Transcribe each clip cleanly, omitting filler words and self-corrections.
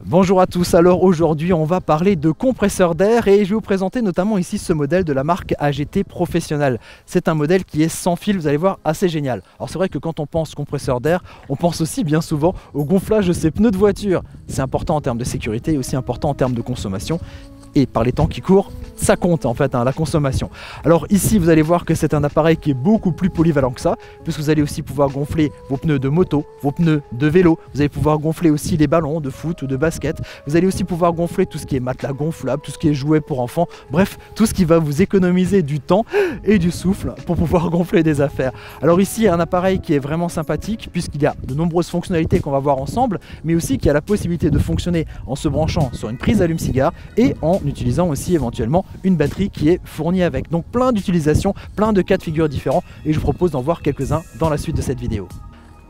Bonjour à tous, alors aujourd'hui on va parler de compresseur d'air et je vais vous présenter notamment ici ce modèle de la marque AGT Professionnal. C'est un modèle qui est sans fil, vous allez voir, assez génial. Alors c'est vrai que quand on pense compresseur d'air, on pense aussi bien souvent au gonflage de ses pneus de voiture. C'est important en termes de sécurité et aussi important en termes de consommation. Et par les temps qui courent, ça compte en fait, la consommation. Alors ici, vous allez voir que c'est un appareil qui est beaucoup plus polyvalent que ça, puisque vous allez aussi pouvoir gonfler vos pneus de moto, vos pneus de vélo, vous allez pouvoir gonfler aussi les ballons de foot ou de basket, vous allez aussi pouvoir gonfler tout ce qui est matelas gonflable, tout ce qui est jouet pour enfants, bref, tout ce qui va vous économiser du temps et du souffle pour pouvoir gonfler des affaires. Alors ici, un appareil qui est vraiment sympathique, puisqu'il y a de nombreuses fonctionnalités qu'on va voir ensemble, mais aussi qui a la possibilité de fonctionner en se branchant sur une prise allume-cigare et en utilisant aussi éventuellement une batterie qui est fournie avec. Donc plein d'utilisations, plein de cas de figure différents et je vous propose d'en voir quelques-uns dans la suite de cette vidéo.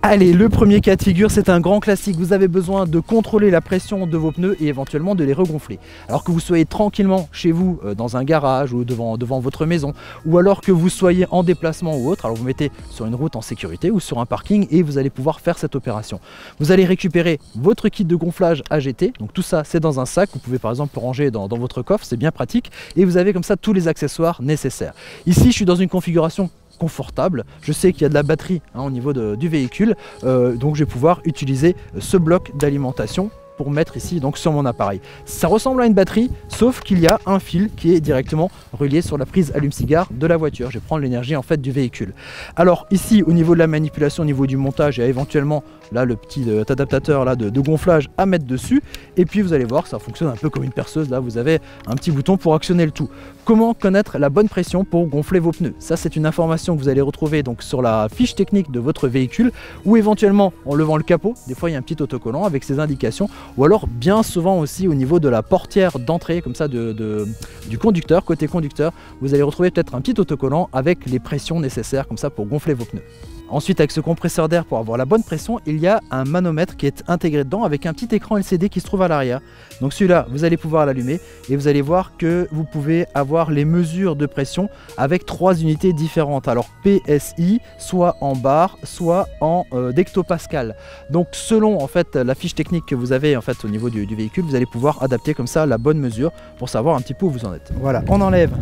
Allez, le premier cas de figure, c'est un grand classique. Vous avez besoin de contrôler la pression de vos pneus et éventuellement de les regonfler. Alors que vous soyez tranquillement chez vous, dans un garage ou devant votre maison, ou alors que vous soyez en déplacement ou autre, alors vous mettez sur une route en sécurité ou sur un parking et vous allez pouvoir faire cette opération. Vous allez récupérer votre kit de gonflage AGT, donc tout ça c'est dans un sac, vous pouvez par exemple ranger dans votre coffre, c'est bien pratique, et vous avez comme ça tous les accessoires nécessaires. Ici je suis dans une configuration confortable, je sais qu'il y a de la batterie au niveau du véhicule, donc je vais pouvoir utiliser ce bloc d'alimentation pour mettre ici donc sur mon appareil. Ça ressemble à une batterie, sauf qu'il y a un fil qui est directement relié sur la prise allume-cigare de la voiture. Je vais prendre l'énergie en fait du véhicule. Alors ici au niveau de la manipulation, au niveau du montage, il y a éventuellement là le petit adaptateur là de gonflage à mettre dessus. Et puis vous allez voir, ça fonctionne un peu comme une perceuse. Là vous avez un petit bouton pour actionner le tout. Comment connaître la bonne pression pour gonfler vos pneus? Ça c'est une information que vous allez retrouver donc sur la fiche technique de votre véhicule, ou éventuellement en levant le capot. Des fois il y a un petit autocollant avec ces indications, ou alors bien souvent aussi au niveau de la portière d'entrée comme ça du conducteur, côté conducteur, vous allez retrouver peut-être un petit autocollant avec les pressions nécessaires comme ça pour gonfler vos pneus. Ensuite, avec ce compresseur d'air, pour avoir la bonne pression, il y a un manomètre qui est intégré dedans avec un petit écran LCD qui se trouve à l'arrière. Donc celui-là, vous allez pouvoir l'allumer et vous allez voir que vous pouvez avoir les mesures de pression avec 3 unités différentes. Alors PSI, soit en bar, soit en hectopascal. Donc selon en fait la fiche technique que vous avez en fait au niveau du véhicule, vous allez pouvoir adapter comme ça la bonne mesure pour savoir un petit peu où vous en êtes. Voilà, on enlève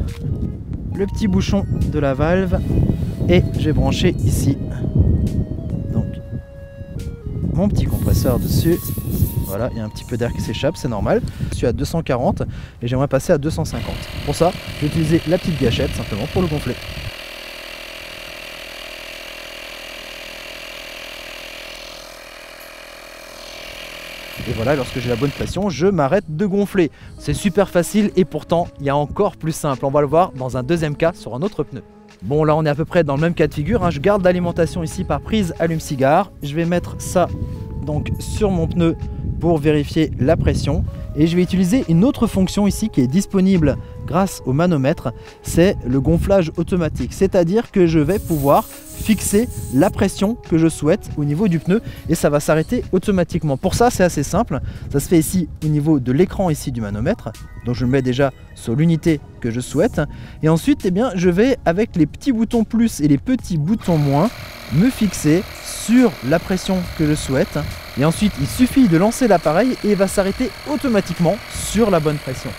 le petit bouchon de la valve et j'ai branché ici donc mon petit compresseur dessus. Voilà, il y a un petit peu d'air qui s'échappe, c'est normal. Je suis à 240 et j'aimerais passer à 250. Pour ça, je vais utiliser la petite gâchette simplement pour le gonfler. Et voilà, lorsque j'ai la bonne pression, je m'arrête de gonfler. C'est super facile et pourtant, il y a encore plus simple. On va le voir dans un deuxième cas sur un autre pneu. Bon, là on est à peu près dans le même cas de figure. Je garde l'alimentation ici par prise allume-cigare. Je vais mettre ça donc sur mon pneu pour vérifier la pression. Et je vais utiliser une autre fonction ici qui est disponible grâce au manomètre, c'est le gonflage automatique. C'est-à-dire que je vais pouvoir fixer la pression que je souhaite au niveau du pneu et ça va s'arrêter automatiquement. Pour ça, c'est assez simple. Ça se fait ici au niveau de l'écran ici du manomètre. Donc je le mets déjà sur l'unité que je souhaite. Et ensuite, eh bien, je vais avec les petits boutons plus et les petits boutons moins me fixer sur la pression que je souhaite. Et ensuite, il suffit de lancer l'appareil et il va s'arrêter automatiquement sur la bonne pression.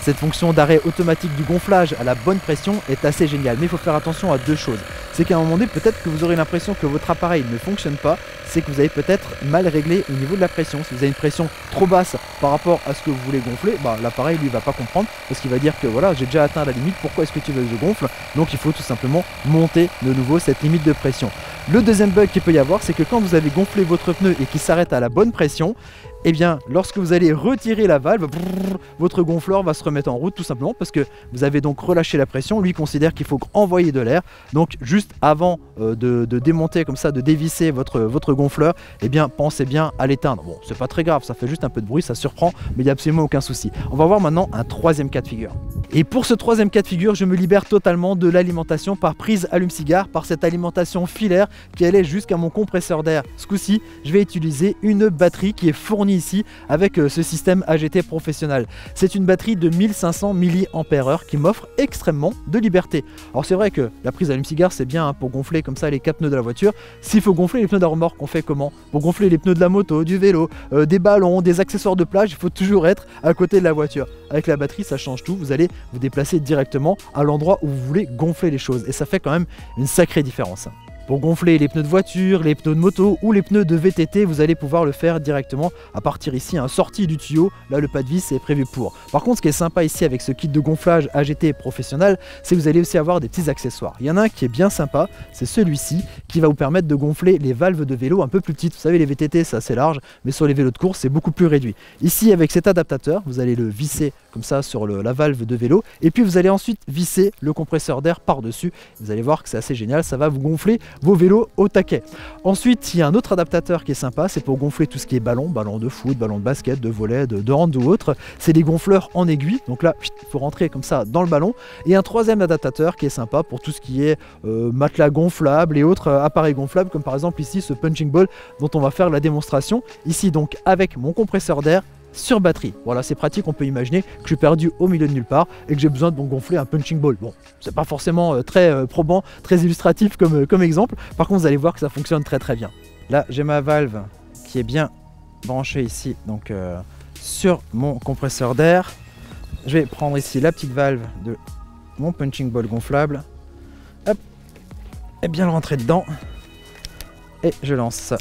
Cette fonction d'arrêt automatique du gonflage à la bonne pression est assez géniale, mais il faut faire attention à deux choses. C'est qu'à un moment donné, peut-être que vous aurez l'impression que votre appareil ne fonctionne pas, c'est que vous avez peut-être mal réglé au niveau de la pression. Si vous avez une pression trop basse par rapport à ce que vous voulez gonfler, l'appareil lui va pas comprendre parce qu'il va dire que voilà, j'ai déjà atteint la limite, pourquoi est-ce que tu veux que je gonfle? Donc il faut tout simplement monter de nouveau cette limite de pression. Le deuxième bug qu'il peut y avoir, c'est que quand vous avez gonflé votre pneu et qu'il s'arrête à la bonne pression, eh bien, lorsque vous allez retirer la valve, votre gonfleur va se remettre en route tout simplement parce que vous avez donc relâché la pression. Lui considère qu'il faut envoyer de l'air. Donc, juste avant de démonter comme ça, de dévisser votre gonfleur, eh bien, pensez bien à l'éteindre. Bon, c'est pas très grave, ça fait juste un peu de bruit, ça surprend, mais il n'y a absolument aucun souci. On va voir maintenant un troisième cas de figure. Et pour ce troisième cas de figure, je me libère totalement de l'alimentation par prise allume-cigare, par cette alimentation filaire qui allait jusqu'à mon compresseur d'air. Ce coup-ci, je vais utiliser une batterie qui est fournie ici avec ce système AGT professionnel. C'est une batterie de 1500 mAh qui m'offre extrêmement de liberté. Alors c'est vrai que la prise allume-cigare c'est bien pour gonfler comme ça les 4 pneus de la voiture. S'il faut gonfler les pneus de la remorque, on fait comment? Pour gonfler les pneus de la moto, du vélo, des ballons, des accessoires de plage, il faut toujours être à côté de la voiture. Avec la batterie ça change tout, vous allez vous déplacer directement à l'endroit où vous voulez gonfler les choses et ça fait quand même une sacrée différence. Pour gonfler les pneus de voiture, les pneus de moto ou les pneus de VTT, vous allez pouvoir le faire directement à partir ici, sorti du tuyau. Là, le pas de vis est prévu pour. Par contre, ce qui est sympa ici avec ce kit de gonflage AGT professionnel, c'est que vous allez aussi avoir des petits accessoires. Il y en a un qui est bien sympa, c'est celui-ci qui va vous permettre de gonfler les valves de vélo un peu plus petites. Vous savez, les VTT, c'est assez large, mais sur les vélos de course, c'est beaucoup plus réduit. Ici, avec cet adaptateur, vous allez le visser comme ça sur la valve de vélo et puis vous allez ensuite visser le compresseur d'air par-dessus. Vous allez voir que c'est assez génial, ça va vous gonfler vos vélos au taquet. Ensuite, il y a un autre adaptateur qui est sympa, c'est pour gonfler tout ce qui est ballon de foot, ballon de basket, de volley, de hand ou autre. C'est des gonfleurs en aiguille, donc là, il faut rentrer comme ça dans le ballon. Et un troisième adaptateur qui est sympa pour tout ce qui est matelas gonflable et autres appareils gonflables, comme par exemple ici ce punching ball dont on va faire la démonstration. Ici donc avec mon compresseur d'air sur batterie. Voilà, c'est pratique, on peut imaginer que je suis perdu au milieu de nulle part et que j'ai besoin de gonfler un punching ball. Bon, c'est pas forcément très probant, très illustratif comme exemple. Par contre, vous allez voir que ça fonctionne très très bien. Là, j'ai ma valve qui est bien branchée ici, donc sur mon compresseur d'air. Je vais prendre ici la petite valve de mon punching ball gonflable. Hop, et bien le rentrer dedans. Et je lance ça.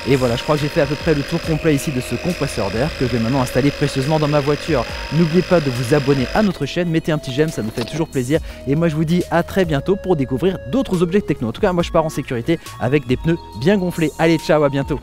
Et voilà, je crois que j'ai fait à peu près le tour complet ici de ce compresseur d'air que je vais maintenant installer précieusement dans ma voiture. N'oubliez pas de vous abonner à notre chaîne, mettez un petit j'aime, ça nous fait toujours plaisir. Et moi je vous dis à très bientôt pour découvrir d'autres objets techno. En tout cas, moi je pars en sécurité avec des pneus bien gonflés. Allez, ciao, à bientôt.